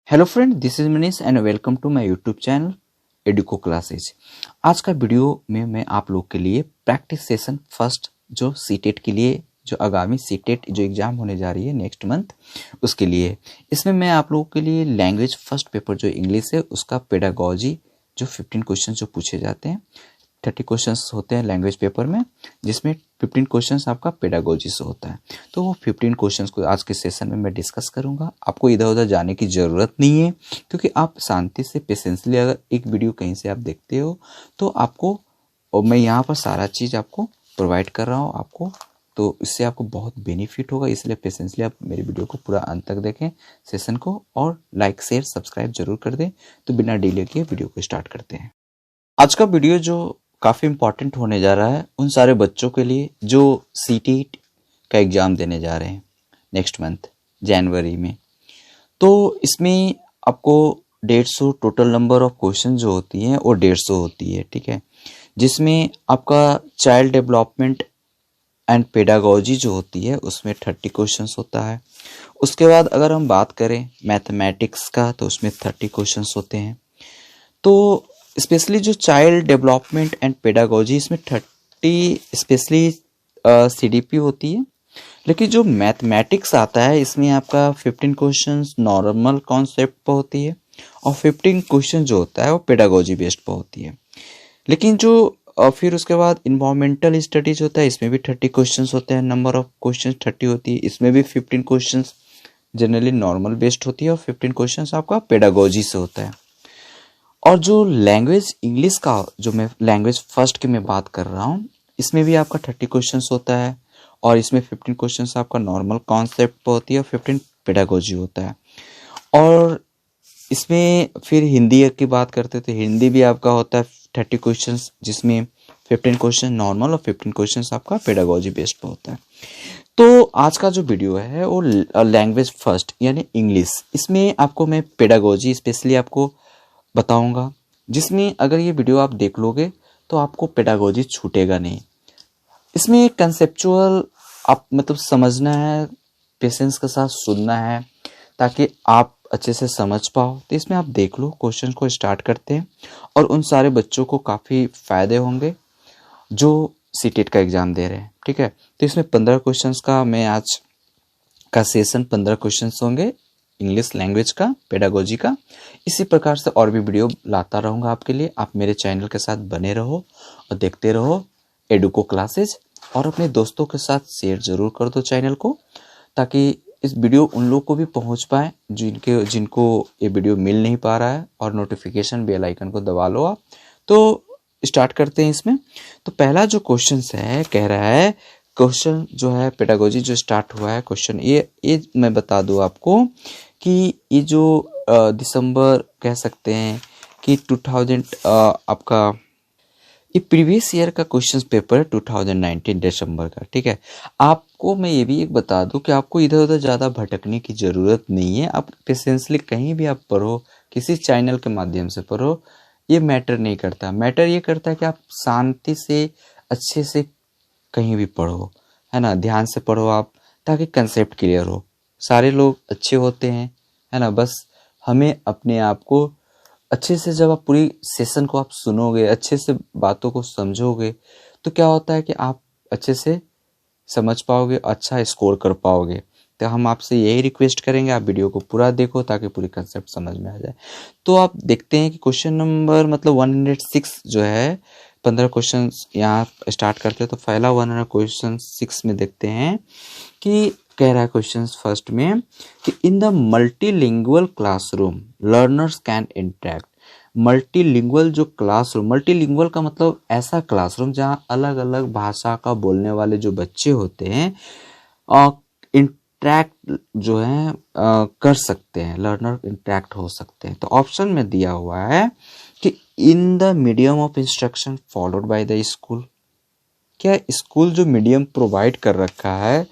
Hello friend, this is Manish and welcome to my YouTube channel Educo classes. आज का video में मैं आप लोग के लिए प्रैक्टिस सेशन फर्स्ट जो सीटेट के लिए जो आगामी सीटेट जो एग्ज़ाम होने जा रही है नेक्स्ट मंथ उसके लिए, इसमें मैं आप लोगों के लिए लैंग्वेज फर्स्ट पेपर जो इंग्लिश है उसका पेडागोजी जो 15 क्वेश्चन जो पूछे जाते हैं, 30 क्वेश्चंस होते हैं लैंग्वेज पेपर में, जिसमें 15 क्वेश्चंस आपका पेडागोजी से होता है। तो वो 15 क्वेश्चंस को आज के सेशन में मैं डिस्कस करूंगा। आपको इधर उधर जाने की ज़रूरत नहीं है, क्योंकि आप शांति से पेशेंसली अगर एक वीडियो कहीं से आप देखते हो तो आपको, और मैं यहाँ पर सारा चीज़ आपको प्रोवाइड कर रहा हूँ आपको, तो इससे आपको बहुत बेनिफिट होगा। इसलिए पेशेंसली आप मेरी वीडियो को पूरा अंत तक देखें सेशन को, और लाइक शेयर सब्सक्राइब जरूर कर दें। तो बिना डिले किए वीडियो को स्टार्ट करते हैं। आज का वीडियो जो काफ़ी इम्पॉर्टेंट होने जा रहा है उन सारे बच्चों के लिए जो सीटेट का एग्ज़ाम देने जा रहे हैं नेक्स्ट मंथ जनवरी में। तो इसमें आपको 150 टोटल नंबर ऑफ क्वेश्चन जो होती हैं वो 150 होती है, ठीक है, जिसमें आपका चाइल्ड डेवलपमेंट एंड पेडागोजी जो होती है उसमें 30 क्वेश्चंस होता है। उसके बाद अगर हम बात करें मैथमेटिक्स का तो उसमें 30 क्वेश्चंस होते हैं। तो स्पेशली जो चाइल्ड डेवलपमेंट एंड पेडागोजी इसमें 30 स्पेशली सीडीपी होती है, लेकिन जो मैथमेटिक्स आता है इसमें आपका 15 क्वेश्चंस नॉर्मल कॉन्सेप्ट पर होती है और 15 क्वेश्चन जो होता है वो पेडागोजी बेस्ड पर होती है। लेकिन जो फिर उसके बाद इन्वायरमेंटल स्टडीज होता है इसमें भी 30 क्वेश्चंस होते हैं, नंबर ऑफ क्वेश्चंस 30 होती है। इसमें भी 15 क्वेश्चंस जनरली नॉर्मल बेस्ड होती है और 15 क्वेश्चंस आपका पेडागोजी से होता है। और जो लैंग्वेज इंग्लिश का जो मैं लैंग्वेज फर्स्ट की मैं बात कर रहा हूँ इसमें भी आपका 30 क्वेश्चंस होता है और इसमें 15 क्वेश्चंस आपका नॉर्मल कॉन्सेप्ट पर होती है और 15 पेडागोजी होता है। और इसमें फिर हिंदी की बात करते तो हिंदी भी आपका होता है 30 क्वेश्चंस, जिसमें 15 क्वेश्चन नॉर्मल और 15 क्वेश्चंस आपका पेडागोजी बेस्ड पर होता है। तो आज का जो वीडियो है वो लैंग्वेज फर्स्ट यानी इंग्लिश, इसमें आपको मैं पेडागोजी स्पेशली आपको बताऊंगा, जिसमें अगर ये वीडियो आप देख लोगे तो आपको पेडागोजी छूटेगा नहीं। इसमें कंसेप्चुअल आप मतलब समझना है, पेशेंस के साथ सुनना है ताकि आप अच्छे से समझ पाओ। तो इसमें आप देख लो, क्वेश्चन को स्टार्ट करते हैं और उन सारे बच्चों को काफ़ी फ़ायदे होंगे जो सीटेट का एग्ज़ाम दे रहे हैं, ठीक है। तो इसमें 15 क्वेश्चंस का मैं आज का सेशन 15 क्वेश्चंस होंगे इंग्लिश लैंग्वेज का पेडागोजी का। इसी प्रकार से और भी वीडियो लाता रहूँगा आपके लिए। आप मेरे चैनल के साथ बने रहो और देखते रहो एडुको क्लासेज, और अपने दोस्तों के साथ शेयर ज़रूर कर दो चैनल को, ताकि इस वीडियो उन लोग को भी पहुंच पाए जिनको ये वीडियो मिल नहीं पा रहा है। और नोटिफिकेशन बेल आइकन को दबा लो आप। तो स्टार्ट करते हैं इसमें। तो पहला जो क्वेश्चन है कह रहा है, क्वेश्चन जो है पेडागोजी जो स्टार्ट हुआ है क्वेश्चन, ये मैं बता दूं आपको कि ये जो दिसंबर कह सकते हैं कि 2000 आपका ये प्रीवियस ईयर का क्वेश्चन पेपर है 2019 दिसंबर का, ठीक है। आपको मैं ये भी एक बता दूं कि आपको इधर उधर ज़्यादा भटकने की ज़रूरत नहीं है। आप पेशेंसली कहीं भी आप पढ़ो, किसी चैनल के माध्यम से पढ़ो, ये मैटर नहीं करता। मैटर ये करता है कि आप शांति से अच्छे से कहीं भी पढ़ो, है ना, ध्यान से पढ़ो आप, ताकि कंसेप्ट क्लियर हो। सारे लोग अच्छे होते हैं, है ना, बस हमें अपने आप को अच्छे से, जब आप पूरी सेशन को आप सुनोगे, अच्छे से बातों को समझोगे, तो क्या होता है कि आप अच्छे से समझ पाओगे, अच्छा स्कोर कर पाओगे। तो हम आपसे यही रिक्वेस्ट करेंगे, आप वीडियो को पूरा देखो ताकि पूरी कंसेप्ट समझ में आ जाए। तो आप देखते हैं कि क्वेश्चन नंबर मतलब 106 जो है, 15 क्वेश्चन यहाँ स्टार्ट करते हैं। तो पहला 106 में देखते हैं कि कह रहा है क्वेश्चन फर्स्ट में कि in the multilingual classroom learners can interact. Multilingual जो क्लासरूम, मल्टीलिंगुअल का मतलब ऐसा क्लासरूम जहाँ अलग अलग भाषा का बोलने वाले जो बच्चे होते हैं इंटरेक्ट जो है कर सकते हैं, लर्नर इंटरेक्ट हो सकते हैं। तो ऑप्शन में दिया हुआ है कि in the medium of instruction followed by the school. क्या स्कूल जो मीडियम प्रोवाइड कर रखा है,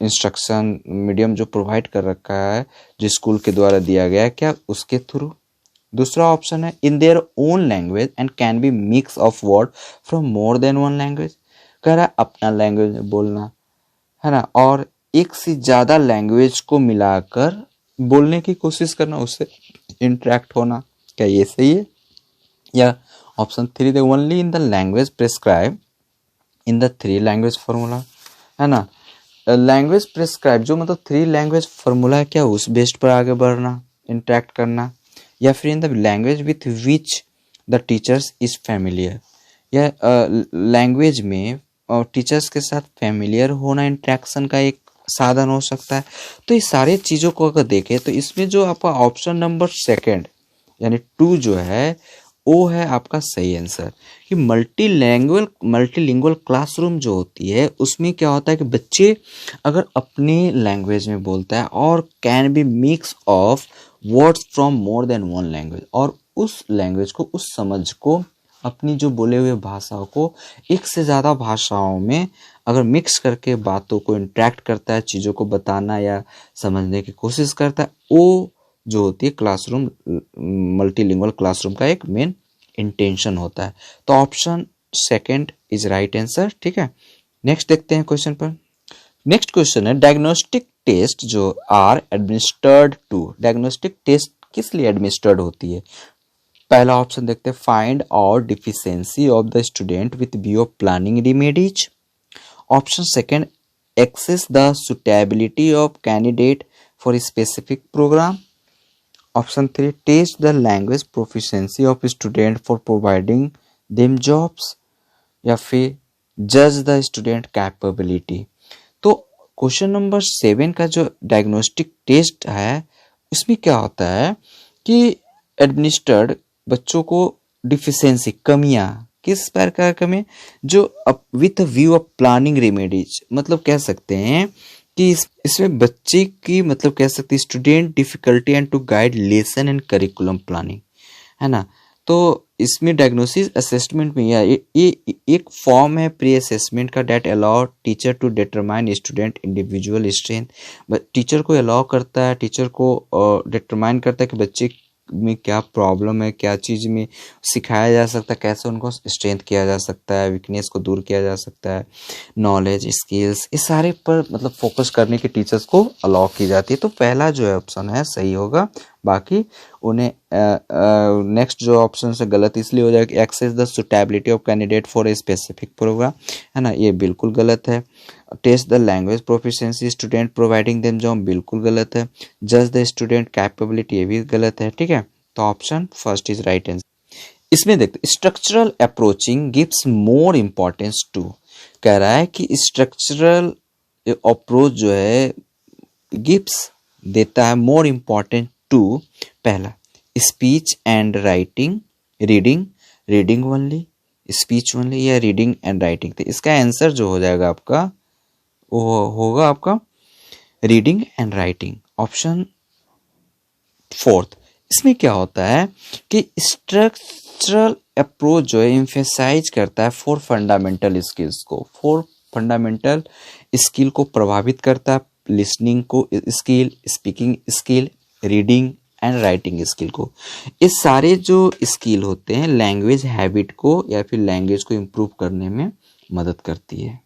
इंस्ट्रक्शन मीडियम जो प्रोवाइड कर रखा है जो स्कूल के द्वारा दिया गया है, क्या उसके थ्रू। दूसरा ऑप्शन है in their own language and can be mix of word from more than one language. कह रहा है अपना लैंग्वेज में बोलना, है ना, और एक से ज़्यादा लैंग्वेज को मिलाकर बोलने की कोशिश करना, उससे इंटरेक्ट होना। क्या ये सही है? या option 3 they only in the language prescribe in the 3 language formula, है ना। लैंग्वेज प्रिस्क्राइब जो मतलब 3 लैंग्वेज फॉर्मूला है, क्या उस बेस्ड पर आगे बढ़ना, इंटरेक्ट करना। या फिर in the language with which the teachers is familiar, या लैंग्वेज में टीचर्स के साथ फैमिलियर होना इंटरेक्शन का एक साधन हो सकता है। तो ये सारे चीज़ों को अगर देखें तो इसमें जो आपका ऑप्शन नंबर सेकंड यानी 2 जो है वो है आपका सही आंसर। कि मल्टीलिंगुअल क्लासरूम जो होती है उसमें क्या होता है कि बच्चे अगर अपने लैंग्वेज में बोलता है और can be mix of words from more than one language, और उस लैंग्वेज को, उस समझ को, अपनी जो बोले हुए भाषाओं को एक से ज़्यादा भाषाओं में अगर मिक्स करके बातों को इंटरेक्ट करता है, चीज़ों को बताना या समझने की कोशिश करता है, वो जो होती है क्लासरूम, मल्टीलिंगुअल क्लासरूम का एक मेन इंटेंशन होता है। तो option second is right answer. ठीक है, नेक्स्ट देखते हैं क्वेश्चन पर। नेक्स्ट क्वेश्चन है डायग्नोस्टिक टेस्ट जो are administered to, diagnostic test किस लिए एडमिनिस्टर्ड होती है। पहला ऑप्शन देखते हैं, find out deficiency of the student with view of planning remedies. Option second, access the suitability of candidate for specific program. Option 3, test the language proficiency of student for providing them jobs. या फिर जज the student capability. तो question number 7 का जो diagnostic test है उसमें क्या होता है कि एडमिनिस्टर्ड बच्चों को डिफिशियंसी, कमियां, किस प्रकार कमी, जो with view of planning remedies, मतलब कह सकते हैं कि इसमें बच्चे की, मतलब कह सकते हैं student difficulty and to guide lesson and curriculum planning, है ना। तो इसमें डायग्नोसिस असेसमेंट में ये एक फॉर्म है प्री असेसमेंट का that allow teacher to determine student individual strength. Teacher को अलाउ करता है, टीचर को डिटरमाइन करता है कि बच्चे में क्या प्रॉब्लम है, क्या चीज़ में सिखाया जा सकता है, कैसे उनको स्ट्रेंथ किया जा सकता है, वीकनेस को दूर किया जा सकता है, नॉलेज, स्किल्स, इस सारे पर मतलब फोकस करने के टीचर्स को अलाउ की जाती है। तो पहला जो है ऑप्शन है सही होगा। बाकी उन्हें नेक्स्ट जो ऑप्शन से गलत इसलिए हो जाएगा, access the suitability of candidate for a specific program, है ना, ये बिल्कुल गलत है। Test the language proficiency student providing them job, बिल्कुल गलत है। जज द स्टूडेंट कैपेबिलिटी, ये भी गलत है। ठीक है, तो option first is right answer. इसमें देखते structural approaching gives more importance to, कह रहा है कि स्ट्रक्चरल अप्रोच जो है गिव्स देता है मोर इंपॉर्टेंट टू, पहला speech and writing, reading only, speech only, या रीडिंग एंड राइटिंग। तो इसका आंसर जो हो जाएगा आपका वो होगा आपका reading and writing, option fourth. इसमें क्या होता है कि स्ट्रक्चरल अप्रोच जो है एम्फेसाइज करता है फोर फंडामेंटल स्किल्स को, फोर फंडामेंटल स्किल को प्रभावित करता है, लिसनिंग को skill, speaking skill, reading and writing skill को। ये सारे जो स्किल होते हैं लैंग्वेज हैबिट को या फिर लैंग्वेज को इम्प्रूव करने में मदद करती है।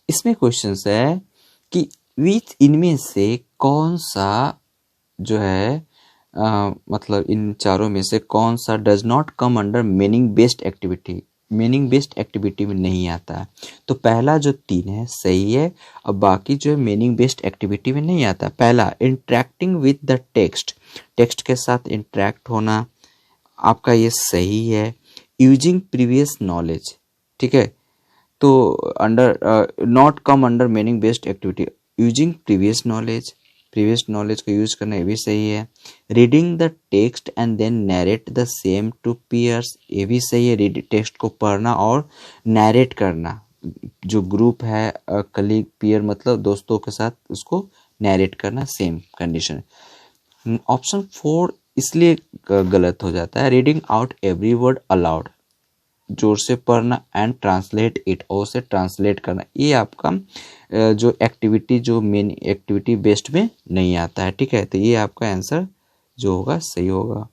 इसमें क्वेश्चन है कि विच इनमें से कौन सा जो है मतलब इन चारों में से कौन सा does not come under meaning based activity, meaning based activity में नहीं आता है। तो पहला जो 3 है सही है, अब बाकी जो है मीनिंग बेस्ड एक्टिविटी में नहीं आता। पहला interacting with the text, text के साथ इंटरेक्ट होना, आपका ये सही है। यूजिंग प्रीवियस नॉलेज, ठीक है, तो under not come under meaning based activity, using previous knowledge को यूज करना, ये भी सही है। Reading the text and then narrate the same to peers, ये भी सही है। रीड टेक्स्ट को पढ़ना और नैरेट करना, जो ग्रुप है कलीग, पीयर मतलब दोस्तों के साथ उसको नैरेट करना, सेम कंडीशन। ऑप्शन 4 इसलिए गलत हो जाता है, reading out every word allowed, जोर से पढ़ना, एंड ट्रांसलेट इट, और से ट्रांसलेट करना, ये आपका जो एक्टिविटी, जो मेन एक्टिविटी बेस्ड में नहीं आता है। ठीक है, तो ये आपका आंसर जो होगा सही होगा।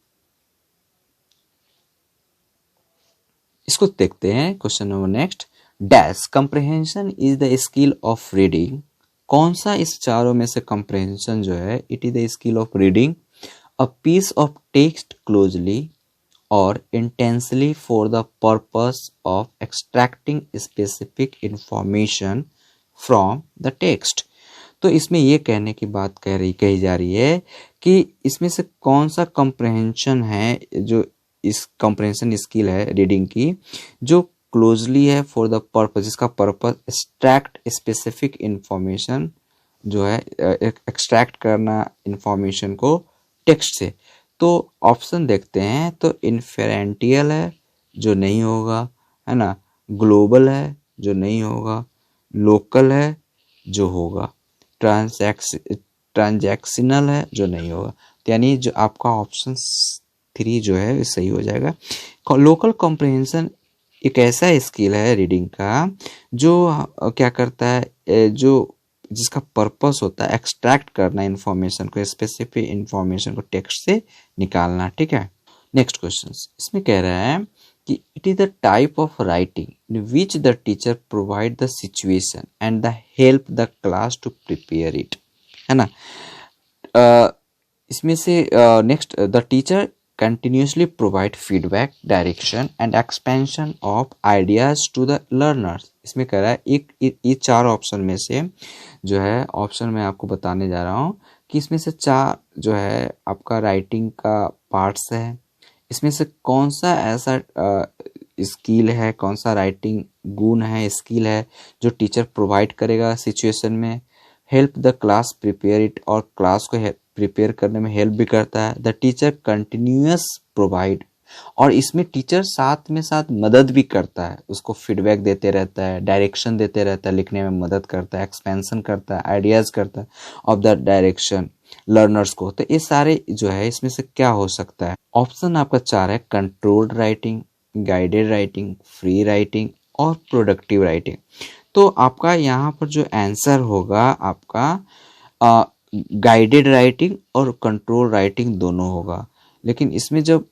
इसको देखते हैं question number next. Dash comprehension is the skill of reading कौन सा इस चारों में से कंप्रहेंशन जो है, it is the skill of reading a piece of text closely और intensely for the purpose of extracting specific information from the text. तो इसमें ये कहने की बात कही जा रही है कि इसमें से कौन सा कंप्रहेंशन है, जो इस कंप्रहेंशन स्किल है रीडिंग की, जो क्लोजली है फॉर द पर्पस, जिसका पर्पस एक्सट्रैक्ट स्पेसिफिक इंफॉर्मेशन जो है, एक्सट्रैक्ट करना इंफॉर्मेशन को टेक्स्ट से। तो ऑप्शन देखते हैं, तो इन्फेरेंटियल है जो नहीं होगा, है ना, ग्लोबल है जो नहीं होगा, लोकल है जो होगा, ट्रांजैक्शनल है जो नहीं होगा। तो यानी जो आपका ऑप्शन 3 जो है सही हो जाएगा। लोकल कॉम्प्रिहेंशन एक ऐसा स्किल है रीडिंग का जो क्या करता है, जो जिसका पर्पस होता है एक्सट्रैक्ट करना इंफॉर्मेशन को, स्पेसिफिक इंफॉर्मेशन को टेक्स्ट से निकालना। ठीक है, नेक्स्ट क्वेश्चन इसमें कह रहा है कि it is the type of writing in which the teacher provide the situation and the help the class to prepare it, है ना। इसमें से next, the teacher continuously provide feedback, direction and expansion of ideas to the learners। इसमें कह रहा है ये 4 option में से जो है, ऑप्शन मैं आपको बताने जा रहा हूँ कि इसमें से 4 जो है आपका राइटिंग का पार्ट्स है। इसमें से कौन सा ऐसा स्किल है, कौन सा राइटिंग गुण है, स्किल है जो टीचर प्रोवाइड करेगा सिचुएशन में, help the class prepare it, और क्लास को प्रिपेयर करने में हेल्प भी करता है। द टीचर कंटिन्यूअस प्रोवाइड, और इसमें टीचर साथ में साथ मदद भी करता है, उसको फीडबैक देते रहता है, डायरेक्शन देते रहता है, लिखने में मदद करता है, एक्सपेंशन करता है, आइडियाज करता है ऑफ द डायरेक्शन लर्नर्स को। तो ये सारे जो है इसमें से क्या हो सकता है, ऑप्शन आपका 4 है, controlled writing, guided writing, free writing और प्रोडक्टिव राइटिंग। तो आपका यहाँ पर जो आंसर होगा आपका गाइडेड राइटिंग और कंट्रोल राइटिंग दोनों होगा। लेकिन इसमें जब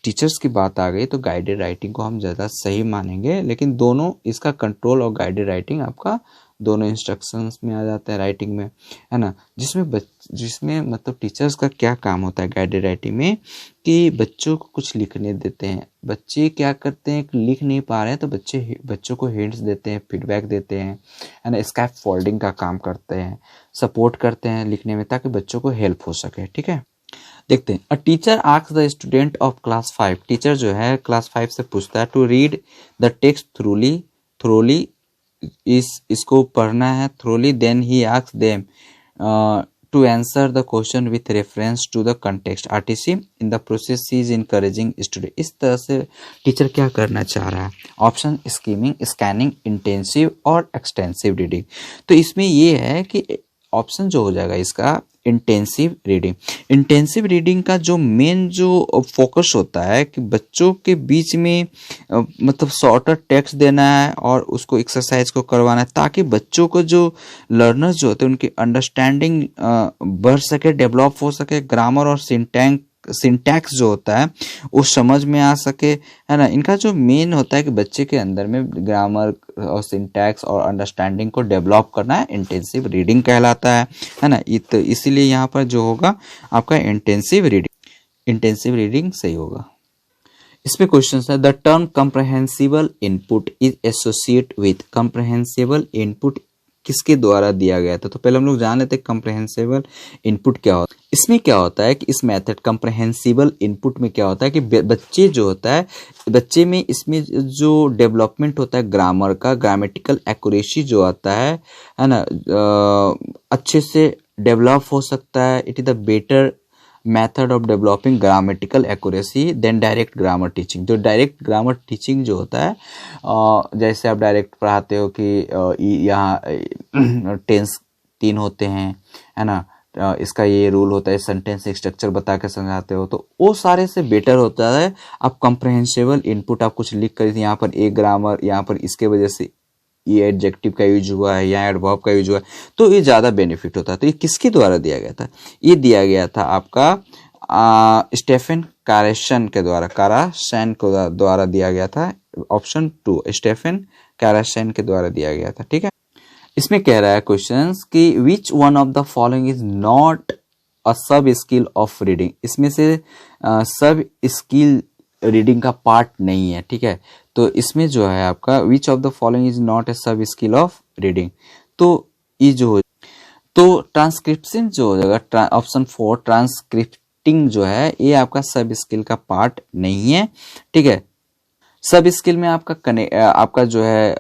टीचर्स की बात आ गई तो गाइडेड राइटिंग को हम ज़्यादा सही मानेंगे, लेकिन दोनों, इसका कंट्रोल और गाइडेड राइटिंग आपका दोनों इंस्ट्रक्शंस में आ जाता है राइटिंग में, है ना। जिसमें मतलब टीचर्स का क्या काम होता है गाइडेड राइटिंग में कि बच्चों को कुछ लिखने देते हैं, बच्चे क्या करते हैं, लिख नहीं पा रहे हैं तो बच्चों को हिंट्स देते हैं, फीडबैक देते हैं, है ना, स्कैप फोल्डिंग का काम करते हैं, सपोर्ट करते हैं लिखने में ताकि बच्चों को हेल्प हो सके। ठीक है, देखते हैं। A teacher asks the student of class 5, teacher जो है क्लास 5 से पूछता है to read the text thoroughly, इसको पढ़ना है thoroughly, then he asks them to answer the question with reference to the context RTC, in the process he is encouraging student. इस तरह से टीचर क्या करना चाह रहा है, ऑप्शन स्कैनिंग, इंटेंसिव और एक्सटेंसिव रीडिंग। तो इसमें ये है कि ऑप्शन जो हो जाएगा इसका इंटेंसिव रीडिंग। इंटेंसिव रीडिंग का जो मेन जो फोकस होता है कि बच्चों के बीच में मतलब शॉर्टर टेक्स्ट देना है और उसको एक्सरसाइज को करवाना है ताकि बच्चों को जो लर्नर्स जो होते हैं उनकी अंडरस्टैंडिंग बढ़ सके, डेवलप हो सके, ग्रामर और सिंटैक्स जो होता है वो समझ में आ सके, है ना। इनका जो मेन होता है कि बच्चे के अंदर में ग्रामर और सिंटैक्स और अंडरस्टैंडिंग को डेवलप करना है, इंटेंसिव रीडिंग कहलाता है ना। तो इसीलिए यहाँ पर जो होगा आपका इंटेंसिव रीडिंग सही होगा। इसमें क्वेश्चन है, the term comprehensible input is associate with, comprehensible input किसके द्वारा दिया गया था। तो पहले हम लोग जान लेते हैं कंप्रहेंसिबल इनपुट क्या होता है। इसमें क्या होता है कि इस मेथड कंप्रहेंसिबल इनपुट में क्या होता है कि बच्चे जो होता है, बच्चे में इसमें जो डेवलपमेंट होता है ग्रामर का, ग्रामेटिकल एक्यूरेसी जो आता है ना, अच्छे से डेवलप हो सकता है। It is the better method of developing grammatical accuracy than direct grammar teaching. जो डायरेक्ट ग्रामर टीचिंग जो होता है, जैसे आप डायरेक्ट पढ़ाते हो कि यहाँ टेंस 3 होते हैं, है ना, इसका ये रूल होता है, सेंटेंस स्ट्रक्चर बता के समझाते हो, तो वो सारे से बेटर होता है आप कंप्रहेंसिबल इनपुट आप कुछ लिख कर, यहाँ पर एक ग्रामर, यहाँ पर इसके वजह से ये एडजेक्टिव का यूज हुआ है या एडवर्ब का यूज हुआ है, तो ये ज़्यादा बेनिफिट होता है। तो ये किसके द्वारा दिया गया था, ये दिया गया था आपका स्टेफन काराशन के द्वारा दिया गया था। ऑप्शन 2 स्टेफन काराशन के द्वारा दिया गया था। ठीक है, इसमें कह रहा है क्वेश्चंस कि which one of the following is not a सब स्किल ऑफ रीडिंग, इसमें से सब स्किल रीडिंग का पार्ट नहीं है, ठीक है। तो इसमें जो है आपका which of the following is not a सब स्किल ऑफ रीडिंग, तो ये जो तो ट्रांसक्रिप्शन जो हो जाएगा ऑप्शन 4 ट्रांसक्रिप्टिंग जो है ये आपका सब स्किल का पार्ट नहीं है, ठीक है। सब स्किल में आपका जो है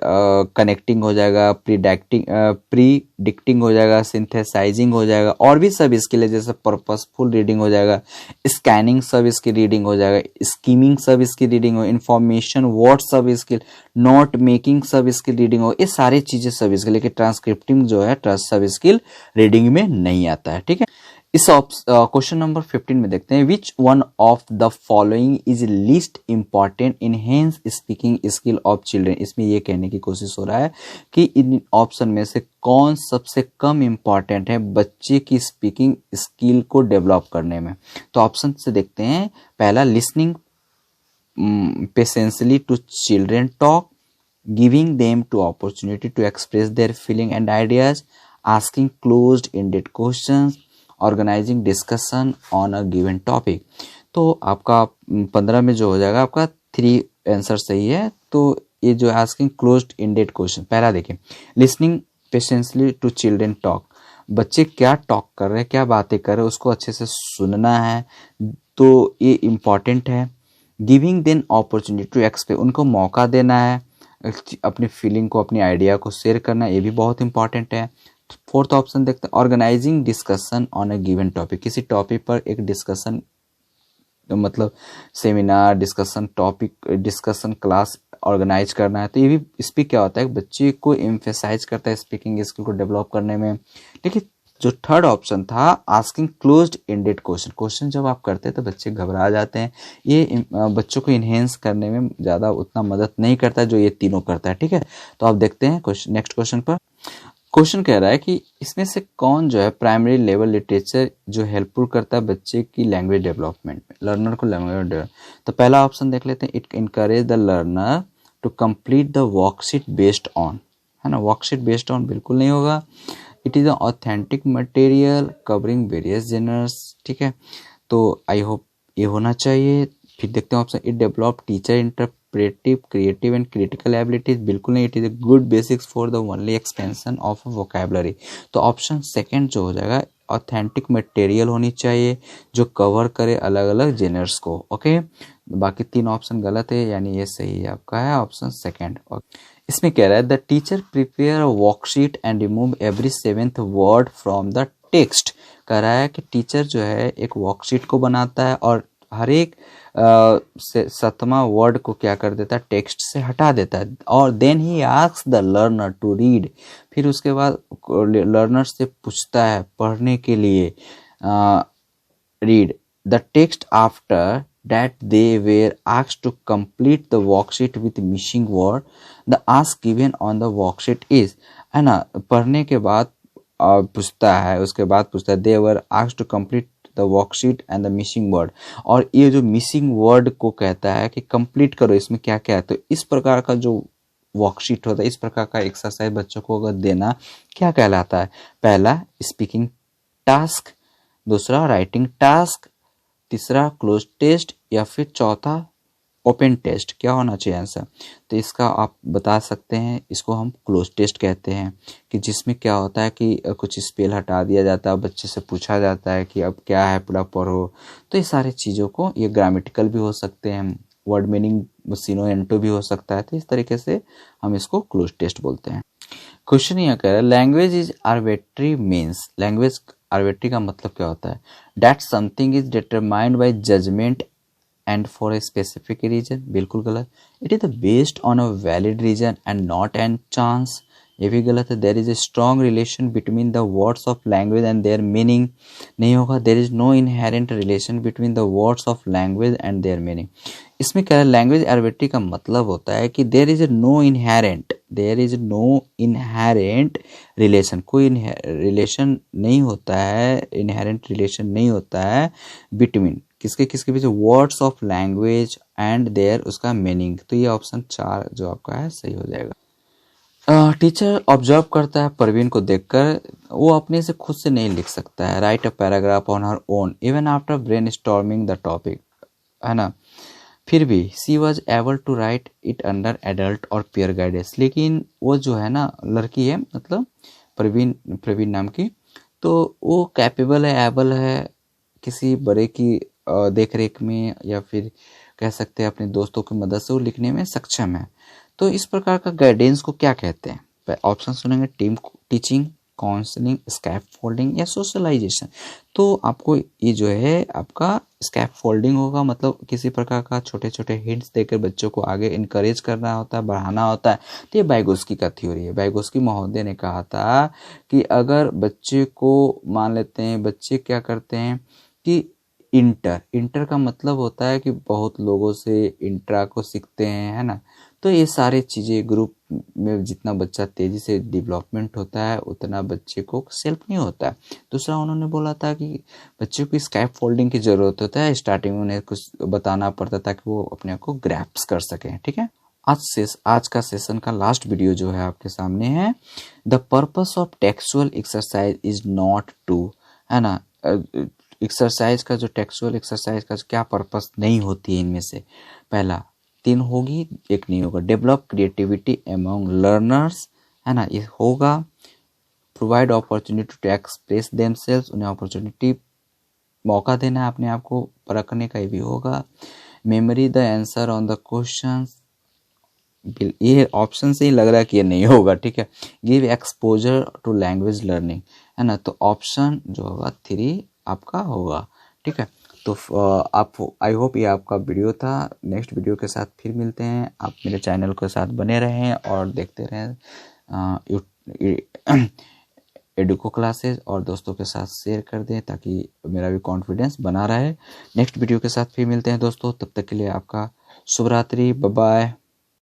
कनेक्टिंग हो जाएगा, प्रीडिक्टिंग हो जाएगा, सिंथेसाइजिंग हो जाएगा, और भी सब स्किल है जैसे पर्पसफुल रीडिंग हो जाएगा, स्कैनिंग सब स्किल रीडिंग हो जाएगा, स्कीमिंग सब स्किल रीडिंग हो, इंफॉर्मेशन वर्ड सब स्किल, नोट मेकिंग सब स्किल रीडिंग हो, ये सारी चीजें सब स्किल, लेकिन ट्रांसक्रिप्टिंग जो है सब स्किल रीडिंग में नहीं आता है, ठीक है। इस क्वेश्चन नंबर 15 में देखते हैं which one of the following is least important enhance speaking skill of children. इसमें यह कहने की कोशिश हो रहा है कि इन ऑप्शन में से कौन सबसे कम इंपॉर्टेंट है बच्चे की स्पीकिंग स्किल को डेवलप करने में। तो ऑप्शन से देखते हैं, पहला listening patiently to children talk, giving them to opportunity to express their feeling and ideas, asking closed ended questions, organising discussion on a given topic. तो आपका 15 में जो हो जाएगा आपका 3 आंसर सही है। तो ये जो आस्किंग क्लोज्ड एंडेड क्वेश्चन, पहला देखिए listening patiently to children talk, बच्चे क्या टॉक कर रहे हैं, क्या बातें कर रहे हैं, उसको अच्छे से सुनना है, तो ये इम्पॉर्टेंट है। Giving then opportunity to express, उनको मौका देना है, अपनी फीलिंग को, अपनी आइडिया को शेयर करना, ये भी बहुत इंपॉर्टेंट है। फोर्थ ऑप्शन देखते हैं organising discussion on a given topic, किसी टॉपिक पर एक डिस्कशन मतलब seminar discussion topic discussion class organise करना है। तो ये भी इस पर क्या होता है बच्चे को एम्फेसाइज करता है स्पीकिंग स्किल को डेवलप करने में। देखिए जो थर्ड ऑप्शन था asking closed ended question, question जब आप करते हैं तो बच्चे घबरा जाते हैं, ये बच्चों को इन्हेंस करने में ज़्यादा उतना मदद नहीं करता जो ये तीनों करता है, ठीक है। तो आप देखते हैं नेक्स्ट क्वेश्चन पर। क्वेश्चन कह रहा है कि इसमें से कौन जो है प्राइमरी लेवल लिटरेचर जो हेल्पफुल करता है बच्चे की लैंग्वेज डेवलपमेंट में, लर्नर को लैंग्वेज डेवलप। तो पहला ऑप्शन देख लेते हैं, it encourage the learner to complete the worksheet based on, है ना, वर्कशीट बेस्ड ऑन बिल्कुल नहीं होगा। It is a authentic material covering various genres, ठीक है, तो आई होप ये होना चाहिए। फिर देखते हैं option, it develop teacher interpretive creative and critical abilities, बिल्कुल नहीं, it is a good basics for the only expansion of vocabulary. तो ऑप्शन सेकंड जो हो जाएगा ऑथेंटिक मटेरियल होनी चाहिए जो कवर करे अलग अलग जेनर्स को, ओके। बाकी 3 ऑप्शन गलत है, यानी ये सही है आपका है ऑप्शन सेकंड। इसमें कह रहा है the teacher prepare worksheet and remove every 7th word from the text, कह रहा है कि टीचर जो है एक वर्कशीट को बनाता है और हर एक 7वां वर्ड को क्या कर देता है टेक्स्ट से हटा देता है, और then he asks the learner to read, फिर उसके बाद लर्नर से पूछता है पढ़ने के लिए read the text after that they were asked to complete the worksheet with missing word, the ask given on the worksheet is, है ना, पढ़ने के बाद पूछता है, उसके बाद पूछता है they were asked to complete the worksheet and the missing word, और ये जो मिसिंग वर्ड को कहता है कि कंप्लीट करो, इसमें क्या क्या है। तो इस प्रकार का जो वर्कशीट होता है, इस प्रकार का एक्सरसाइज बच्चों को अगर देना क्या कहलाता है, पहला स्पीकिंग टास्क, दूसरा राइटिंग टास्क, तीसरा क्लोज टेस्ट, या फिर चौथा ओपन टेस्ट, क्या होना चाहिए आंसर। तो इसका आप बता सकते हैं, इसको हम क्लोज टेस्ट कहते हैं, कि जिसमें क्या होता है कि कुछ स्पेल हटा दिया जाता है, बच्चे से पूछा जाता है कि अब क्या है पूरा पढ़ो। तो ये सारी चीज़ों को, ये ग्रामेटिकल भी हो सकते हैं, वर्ड मीनिंग सिनोनिम भी हो सकता है, तो इस तरीके से हम इसको क्लोज टेस्ट बोलते हैं। क्वेश्चन यह कह रहा है language is arbitrary means, language arbitrary का मतलब क्या होता है, that something is determined by judgement and for a specific reason, बिल्कुल गलत। It is based on a valid reason and not an chance, ये भी गलत है। There is a strong relation between the words of language and their meaning, नहीं होगा। There is no inherent relation between the words of language and their meaning. इसमें क्या है, language arbitrary का मतलब होता है कि there is no inherent relation, कोई रिलेशन नहीं होता है, इनहेरेंट रिलेशन नहीं होता है बिटवीन किसके किसके बीच, words of language and there उसका मीनिंग। तो ये ऑप्शन 4 जो आपका है सही हो जाएगा। टीचर ऑब्जर्व करता है परवीन को देखकर, वो अपने से खुद से नहीं लिख सकता है। Write a paragraph on her own even after brainstorming the topic, है ना। फिर भी she was able to write it under adult और पीयर गाइडेंस, लेकिन वो जो है ना लड़की है, मतलब प्रवीण नाम की, तो वो कैपेबल है, एबल है किसी बड़े की देख रेख में, या फिर कह सकते हैं अपने दोस्तों की मदद से वो लिखने में सक्षम है। तो इस प्रकार का गाइडेंस को क्या कहते हैं? ऑप्शन सुनेंगे, टीम टीचिंग, काउंसलिंग, स्कैप फोल्डिंग या सोशलाइजेशन। तो आपको ये जो है आपका स्कैप फोल्डिंग होगा, मतलब किसी प्रकार का छोटे छोटे हिंट्स देकर बच्चों को आगे इनकरेज करना होता है, बढ़ाना होता है। तो ये वाइगोस्की का थ्योरी है। वाइगोस्की महोदय ने कहा था कि अगर बच्चे को मान लेते हैं, बच्चे क्या करते हैं कि इंटर का मतलब होता है कि बहुत लोगों से इंट्रा को सीखते हैं, है ना। तो ये सारी चीज़ें ग्रुप में जितना बच्चा तेजी से डेवलपमेंट होता है उतना बच्चे को सेल्फ नहीं होता है। दूसरा उन्होंने बोला था कि बच्चे को स्कैप फोल्डिंग की जरूरत होता है, स्टार्टिंग में उन्हें कुछ बताना पड़ता ताकि वो अपने आप को ग्रैप्स कर सकें। ठीक है, आज का सेशन का लास्ट वीडियो जो है आपके सामने है। The purpose of textual exercise is not to, है ना, एक्सरसाइज का जो टेक्सुअल एक्सरसाइज का क्या पर्पस नहीं होती है इनमें से। पहला 3 होगी, एक नहीं होगा। डेवलप क्रिएटिविटी एमंग लर्नर्स, है ना, ये होगा। Provide opportunity to express themselves, उन्हें अपॉर्चुनिटी मौका देना है अपने आप को परखने का, ये भी होगा। Memory the answer on the questions, ये ऑप्शन से ही लग रहा है कि ये नहीं होगा। ठीक है, give exposure to language learning, है ना, तो ऑप्शन जो होगा 3 आपका होगा। ठीक है, तो आप, आई होप ये आपका वीडियो था। नेक्स्ट वीडियो के साथ फिर मिलते हैं। आप मेरे चैनल के साथ बने रहें और देखते रहें एडुको क्लासेस, और दोस्तों के साथ शेयर कर दें ताकि मेरा भी कॉन्फिडेंस बना रहे। नेक्स्ट वीडियो के साथ फिर मिलते हैं दोस्तों, तब तक के लिए आपका शुभ रात्रि, बाय बाय।